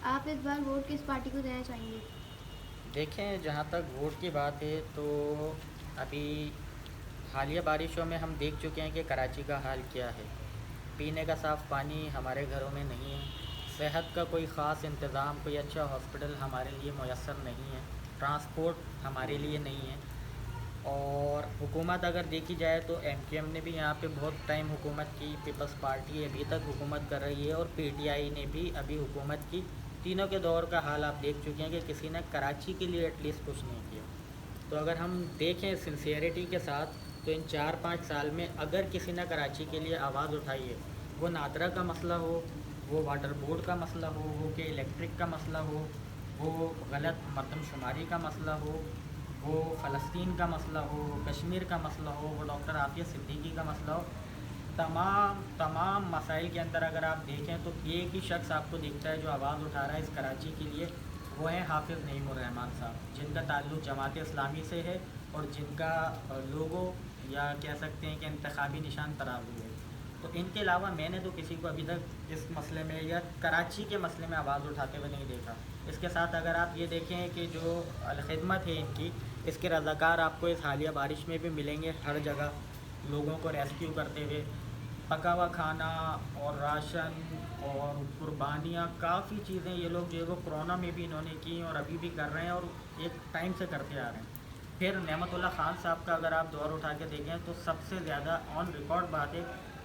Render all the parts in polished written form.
آپ اس بار ووٹ کس پارٹی کو دینا چاہیں گے؟ دیکھیں، جہاں تک ووٹ کی بات ہے تو ابھی حالیہ بارشوں میں ہم دیکھ چکے ہیں کہ کراچی کا حال کیا ہے۔ پینے کا صاف پانی ہمارے گھروں میں نہیں ہے، صحت کا کوئی خاص انتظام، کوئی اچھا ہاسپٹل ہمارے لیے میسر نہیں ہے، ٹرانسپورٹ ہمارے لیے نہیں ہے۔ اور حکومت اگر دیکھی جائے تو ایم کیو ایم نے بھی یہاں پہ بہت ٹائم حکومت کی، پیپلز پارٹی ابھی تک حکومت کر رہی ہے، اور پی ٹی آئی نے بھی ابھی حکومت کی۔ تینوں کے دور کا حال آپ دیکھ چکے ہیں کہ کسی نے کراچی کے لیے ایٹ لیسٹ کچھ نہیں کیا۔ تو اگر ہم دیکھیں سنسیئرٹی کے ساتھ تو ان 4-5 سال میں اگر کسی نے کراچی کے لیے آواز اٹھائی ہے، وہ نادرا کا مسئلہ ہو، وہ واٹر بورڈ کا مسئلہ ہو، وہ کہ الیکٹرک کا مسئلہ ہو، وہ غلط مردم شماری کا مسئلہ ہو، وہ فلسطین کا مسئلہ ہو، کشمیر کا مسئلہ ہو، وہ ڈاکٹر عافیہ صدیقی کا مسئلہ ہو، تمام مسائل کے اندر اگر آپ دیکھیں تو ایک ہی شخص آپ کو دکھتا ہے جو آواز اٹھا رہا ہے اس کراچی کے لیے، وہ ہیں حافظ نعیم الرحمن صاحب، جن کا تعلق جماعت اسلامی سے ہے اور جن کا لوگو یا کہہ سکتے ہیں کہ انتخابی نشان ترازو ہے۔ تو ان کے علاوہ میں نے تو کسی کو ابھی تک اس مسئلے میں یا کراچی کے مسئلے میں آواز اٹھاتے ہوئے نہیں دیکھا۔ اس کے ساتھ اگر آپ یہ دیکھیں کہ جو الخدمت ہے ان کی، اس کے رضاکار آپ کو اس حالیہ بارش میں بھی ملیں گے ہر جگہ، لوگوں کو ریسکیو کرتے ہوئے، پکا ہوا کھانا اور راشن اور قربانیاں، کافی چیزیں یہ لوگ جو ہے وہ کرونا میں بھی انہوں نے کی اور ابھی بھی کر رہے ہیں اور ایک ٹائم سے کرتے آ رہے ہیں۔ پھر نعمت اللہ خان صاحب کا اگر آپ دور اٹھا کے دیکھیں تو سب سے زیادہ آن ریکارڈ بات ہے،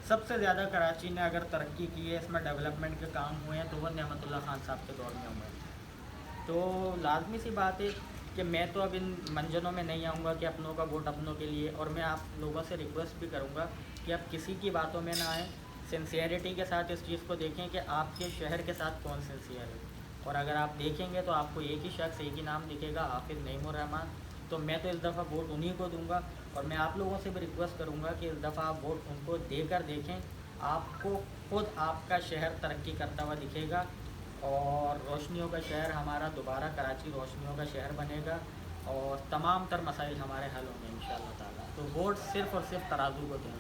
سب سے زیادہ کراچی نے اگر ترقی کی ہے، اس میں ڈیولپمنٹ کے کام ہوئے ہیں تو وہ نعمت اللہ خان صاحب کے دور میں ہوئے ہیں۔ تو لازمی سی بات ہے کہ میں تو اب ان منجنوں میں نہیں آؤں گا کہ اپنوں کا ووٹ اپنوں کے لیے، اور میں آپ لوگوں سے ریکویسٹ بھی کروں گا کہ آپ کسی کی باتوں میں نہ آئیں، سنسیئرٹی کے ساتھ اس چیز کو دیکھیں کہ آپ کے شہر کے ساتھ کون سنسیئر ہے۔ اور اگر آپ دیکھیں گے تو آپ کو ایک ہی شخص، ایک ہی نام دکھے گا، حافظ نعیم الرحمن۔ تو میں تو اس دفعہ ووٹ انہی کو دوں گا، اور میں آپ لوگوں سے بھی ریکویسٹ کروں گا کہ اس دفعہ آپ ووٹ ان کو دے کر دیکھیں، آپ کو خود آپ کا شہر ترقی کرتا ہوا دکھے گا، اور روشنیوں کا شہر ہمارا دوبارہ کراچی روشنیوں کا شہر بنے گا، اور تمام تر مسائل ہمارے حل ہوں گے انشاءاللہ تعالیٰ۔ تو ووٹ صرف اور صرف ترازو کو دیں۔